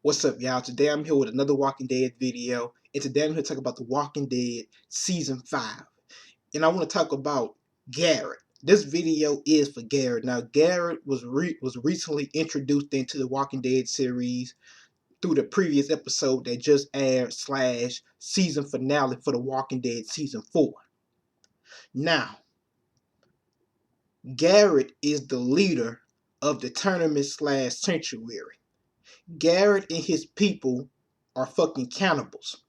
What's up, y'all? Today I'm here with another Walking Dead video, and today I'm here to talk about The Walking Dead Season 5. And I want to talk about Gareth. This video is for Gareth. Now, Gareth was recently introduced into the Walking Dead series through the previous episode that just aired / season finale for The Walking Dead Season 4. Now, Gareth is the leader of the Terminus / Sanctuary. Gareth and his people are fucking cannibals.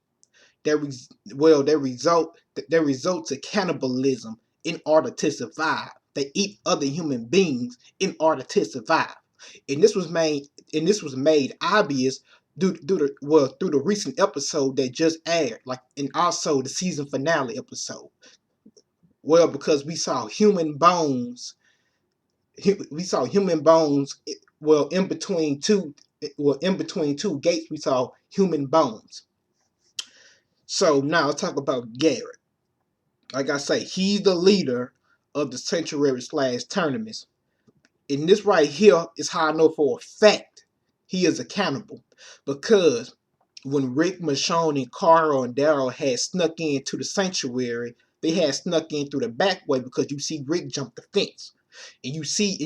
Their result to cannibalism in order to survive. They eat other human beings in order to survive. And this was made obvious through the recent episode that just aired, and also the season finale episode. Well, because we saw human bones. We saw human bones. In between two gates, we saw human bones. So now let's talk about Gareth. Like I say, he's the leader of the Sanctuary / Terminus. And this right here is how I know for a fact he is a cannibal. Because when Rick, Michonne, and Carl and Daryl had snuck into the Sanctuary, they had snuck in through the back way because you see Rick jump the fence. And you see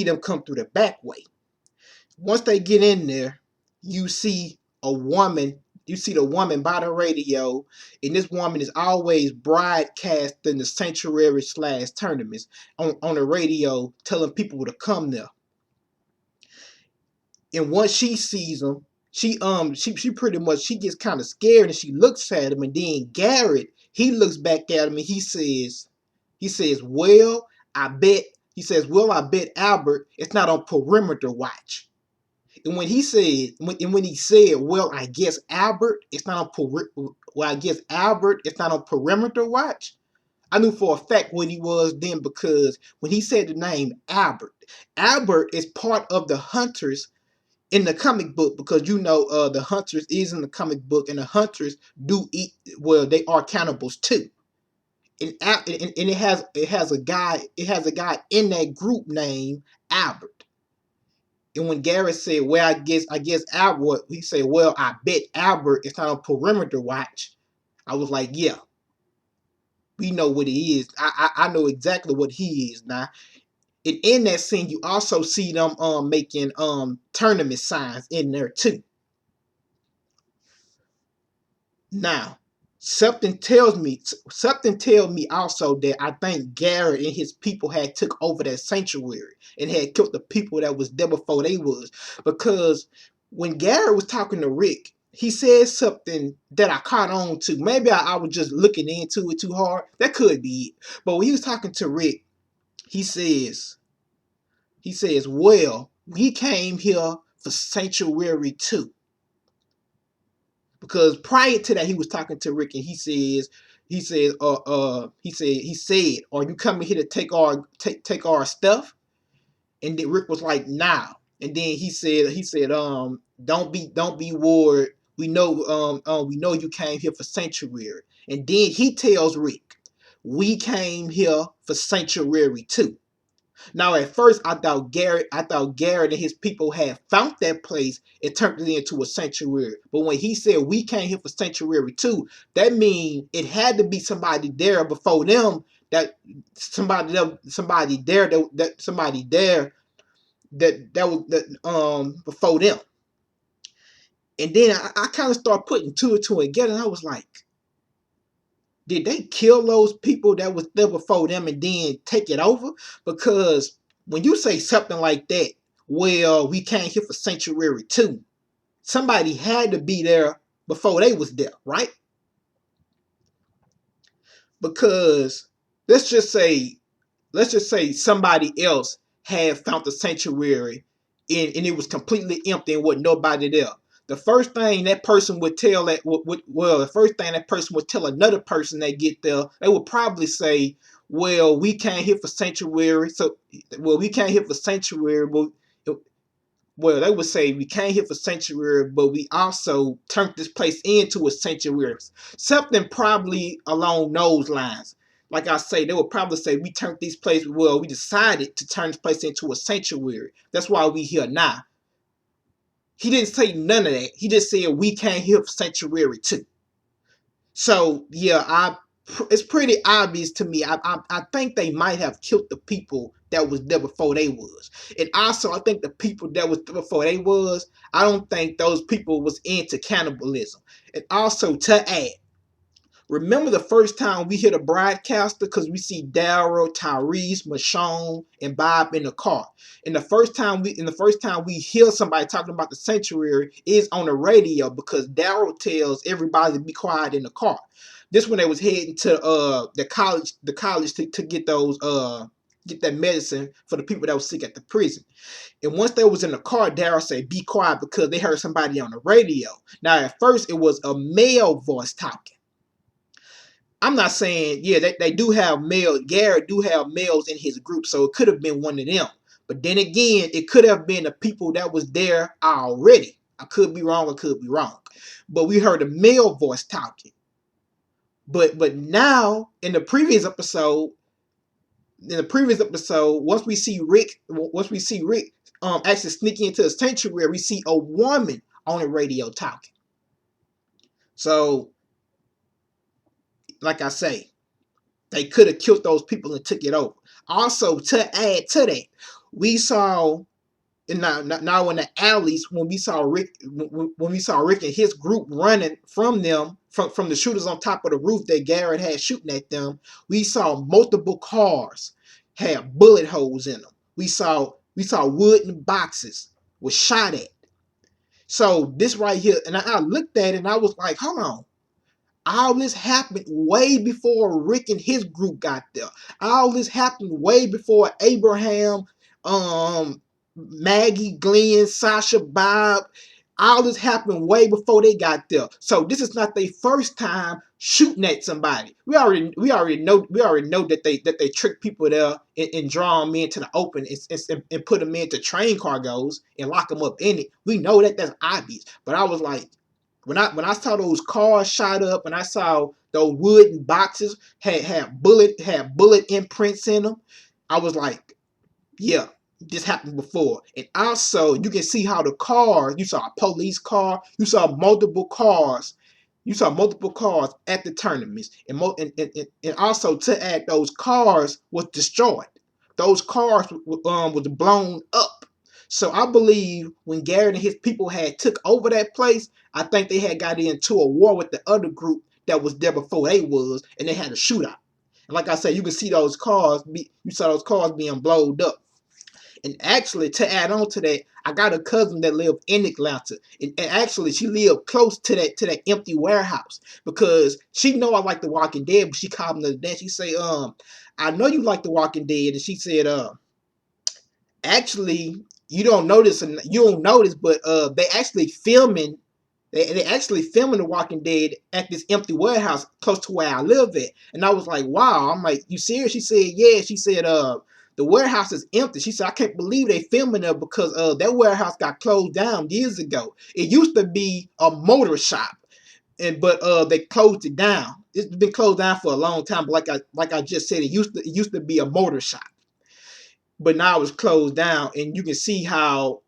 them come through the back way. Once they get in there, you see a woman. You see the woman by the radio, and this woman is always broadcasting the Sanctuary / Terminus on the radio, telling people to come there. And once she sees them, she pretty much gets kind of scared, and she looks at him, and then Gareth, he looks back at him, and he says, well, I bet Albert it's not on perimeter watch. And when he said, well, I guess Albert, it's not on perimeter watch. I knew for a fact what he was then, because when he said the name Albert is part of the Hunters in the comic book, because the Hunters is in the comic book, and the Hunters do eat. Well, they are cannibals too. And it has a guy in that group named Albert. And when Gareth said, well, I guess Albert, he said, well, I bet Albert is not on perimeter watch. I was like, yeah, we know what he is. I know exactly what he is now. And in that scene, you also see them making tournament signs in there too. Now, something tells me also that I think Gareth and his people had took over that sanctuary and had killed the people that was there before they was. Because when Gareth was talking to Rick, he said something that I caught on to. Maybe I was just looking into it too hard. That could be it. But when he was talking to Rick, he says, well, we came here for Sanctuary 2. Because prior to that, he was talking to Rick, and he said, are you coming here to take our stuff? And then Rick was like, nah. And then he said, don't be worried. We know you came here for Sanctuary. And then he tells Rick, we came here for Sanctuary 2. Now, at first, I thought Gareth and his people had found that place and turned it into a sanctuary. But when he said we came here for Sanctuary 2, that means it had to be somebody there before them. That was before them. And then I kind of started putting two and two together, and I was like, did they kill those people that was there before them and then take it over? Because when you say something like that, well, we came here for Sanctuary 2, somebody had to be there before they was there, right? Because let's just say somebody else had found the sanctuary and it was completely empty and wasn't nobody there. The first thing that person would tell another person that get there, they would probably say, well, we came here for Sanctuary. They would say we came here for Sanctuary, but we also turned this place into a sanctuary. Something probably along those lines. Like I say, they would probably say we decided to turn this place into a sanctuary. That's why we here now. He didn't say none of that. He just said we came here for sanctuary too. So yeah, it's pretty obvious to me. I think they might have killed the people that was there before they was, and also I think the people that was there before they was, I don't think those people was into cannibalism. And also to add, remember the first time we hit a broadcaster because we see Daryl, Tyrese, Michonne, and Bob in the car. And the first time we hear somebody talking about the sanctuary is on the radio because Daryl tells everybody to be quiet in the car. This when they was heading to the college to get those get that medicine for the people that was sick at the prison. And once they was in the car, Daryl said, "Be quiet," because they heard somebody on the radio. Now at first it was a male voice talking. I'm not saying, yeah, they do have male. Gareth do have males in his group, so it could have been one of them. But then again, it could have been the people that was there already. I could be wrong. I could be wrong. But we heard a male voice talking. But now in the previous episode, once we see Rick actually sneaking into the sanctuary, we see a woman on the radio talking. So, like I say, they could have killed those people and took it over. Also, to add to that, we saw now in the alleys when we saw Rick and his group running from them from the shooters on top of the roof that Gareth had shooting at them. We saw multiple cars had bullet holes in them. We saw wooden boxes was shot at. So this right here, and I looked at it and I was like, hold on. All this happened way before Rick and his group got there. All this happened way before Abraham, Maggie, Glenn, Sasha, Bob. All this happened way before they got there. So this is not their first time shooting at somebody. We already know that they trick people there and draw them into the open and put them into train cargoes and lock them up in it. We know that's obvious. But I was like, when I saw those cars shot up and I saw those wooden boxes had bullet imprints in them, I was like, yeah, this happened before. And also you can see how the cars, you saw a police car, you saw multiple cars at the tournaments. And also to add, those cars was destroyed. Those cars was blown up. So I believe when Gareth and his people had took over that place, I think they had got into a war with the other group that was there before they was, and they had a shootout. And like I said, you can see those cars being blowed up. And actually, to add on to that, I got a cousin that lived in Atlanta, and actually, she lived close to that empty warehouse because she know I like The Walking Dead. But she called me the other day. She say, I know you like The Walking Dead, and she said, actually, you don't notice, but they actually filming. They actually filming The Walking Dead at this empty warehouse close to where I live at. And I was like, wow. I'm like, you serious? She said, yeah. She said, the warehouse is empty. She said, I can't believe they filming there because that warehouse got closed down years ago. It used to be a motor shop, but they closed it down. It's been closed down for a long time. But like I just said, it used to be a motor shop, but now it's closed down. And you can see how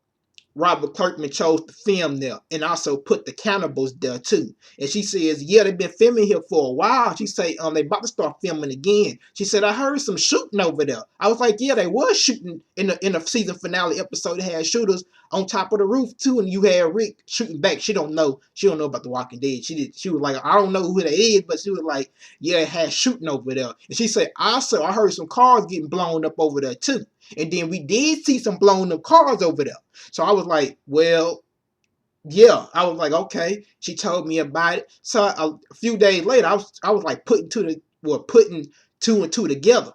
Robert Kirkman chose to film there and also put the cannibals there too. And she says, yeah, they've been filming here for a while. She say, they about to start filming again. She said, I heard some shooting over there. I was like, yeah, they was shooting in the season finale episode. They had shooters on top of the roof too, and you had Rick shooting back. She don't know about The Walking Dead. She was like, I don't know who that is, but she was like, yeah, it had shooting over there. And she said, also, I heard some cars getting blown up over there too. And then we did see some blown up cars over there. So I was like, well, yeah. I was like, okay. She told me about it. So a few days later, I was like putting two and two together.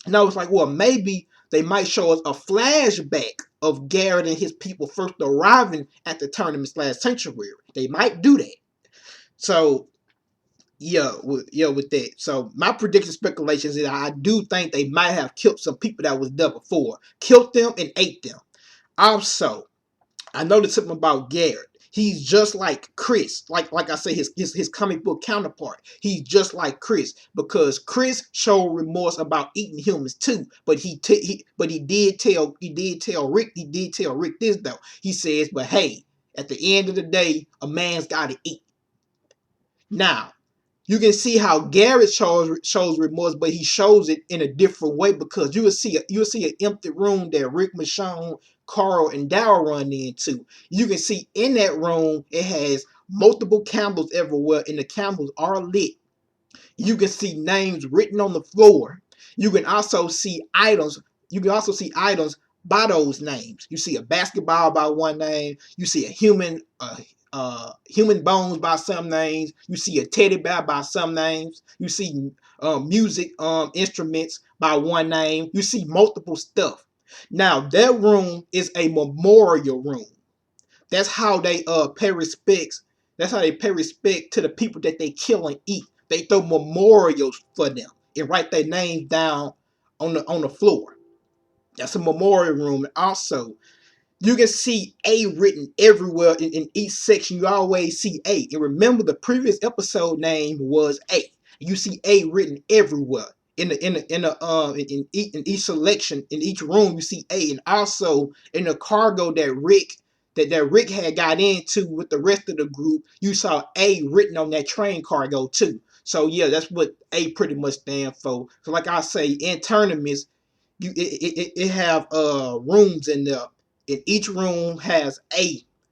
And I was like, well, maybe they might show us a flashback of Gareth and his people first arriving at the Terminus sanctuary. They might do that. So yeah, with that. So my prediction speculations is I do think they might have killed some people that was there before, killed them and ate them. Also, I noticed something about Gareth. He's just like Chris, like I say, his comic book counterpart. He's just like Chris because Chris showed remorse about eating humans too. But he did tell Rick this though. He says, but hey, At the end of the day, a man's got to eat. Now, you can see how Gareth shows remorse, but he shows it in a different way, because you'll see an empty room that Rick, Michonne, Carl, and Daryl run into. You can see in that room it has multiple candles everywhere, and the candles are lit. You can see names written on the floor. You can also see items. You can also see items by those names. You see a basketball by one name. You see a human bones by some names. You see a teddy bear by some names. You see music instruments by one name. You see multiple stuff. Now that room is a memorial room. That's how they pay respects. That's how they pay respect to the people that they kill and eat. They throw memorials for them and write their names down on the floor. That's a memorial room. And also, you can see A written everywhere in each section. You always see A. And remember, the previous episode name was A. You see A written everywhere. In each selection, in each room, you see A. And also in the cargo that Rick had got into with the rest of the group, you saw A written on that train cargo too. So yeah, that's what A pretty much stands for. So like I say, in tournaments, it have rooms in there, and each room has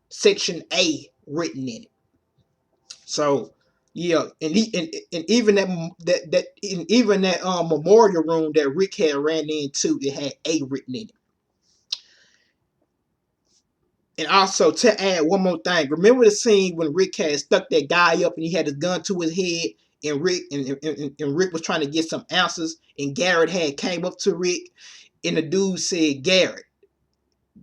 section A written in it. So yeah, and even that memorial room that Rick had ran into, it had A written in it. And also, to add one more thing, remember the scene when Rick had stuck that guy up and he had his gun to his head, and Rick was trying to get some answers, and Garrett had came up to Rick, and the dude said, Garrett,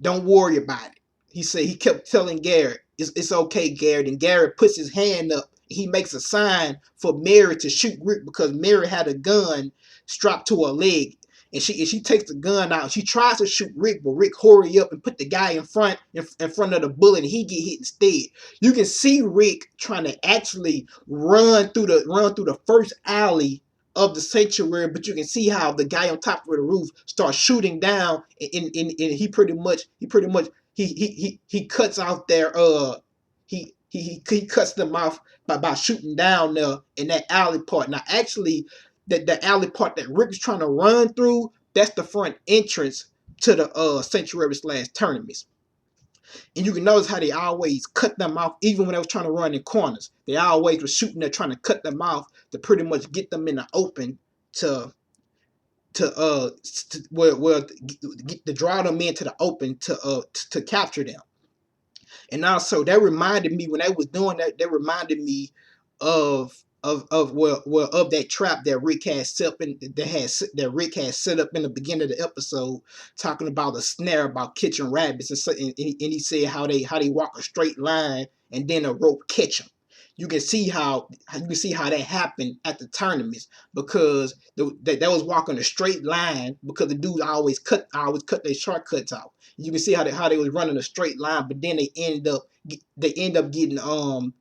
don't worry about it. He kept telling Garrett, it's okay, Garrett. And Garrett puts his hand up. He makes a sign for Mary to shoot Rick, because Mary had a gun strapped to her leg. And she takes the gun out. She tries to shoot Rick, but Rick hurry up and put the guy in front of the bullet, and he get hit instead. You can see Rick trying to actually run through the first alley of the sanctuary, but you can see how the guy on top of the roof starts shooting down, and he pretty much he cuts out their he cuts them off by shooting down there in that alley part. Now actually, the alley part that Rick is trying to run through, that's the front entrance to the sanctuary / Terminus. And you can notice how they always cut them off, even when they was trying to run in corners. They always were shooting there, trying to cut them off to pretty much get them in the open to draw them into the open to capture them. And also that reminded me, when I was doing that, that reminded me of that trap that Rick had set up in the beginning of the episode, talking about a snare about catching rabbits, and he said how they walk a straight line and then a rope catch them. You can see how that happened at the tournaments, because that was walking a straight line, because the dudes always cut their shortcuts out. You can see how they was running a straight line, but then they end up getting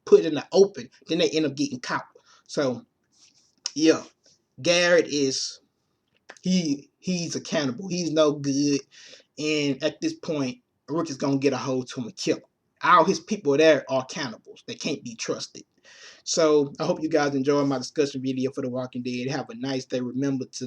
put in the open. Then they end up getting caught. So yeah, Garrett he's accountable. He's no good, and at this point, Rick is gonna get a hold to him and kill him. All his people there are cannibals. They can't be trusted. So I hope you guys enjoyed my discussion video for The Walking Dead. Have a nice day. Remember to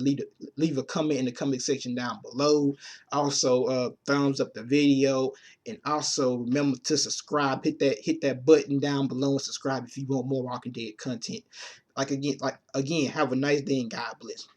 leave a comment in the comment section down below. Also, thumbs up the video, and also remember to subscribe. Hit that button down below and subscribe if you want more Walking Dead content. Again, have a nice day and God bless.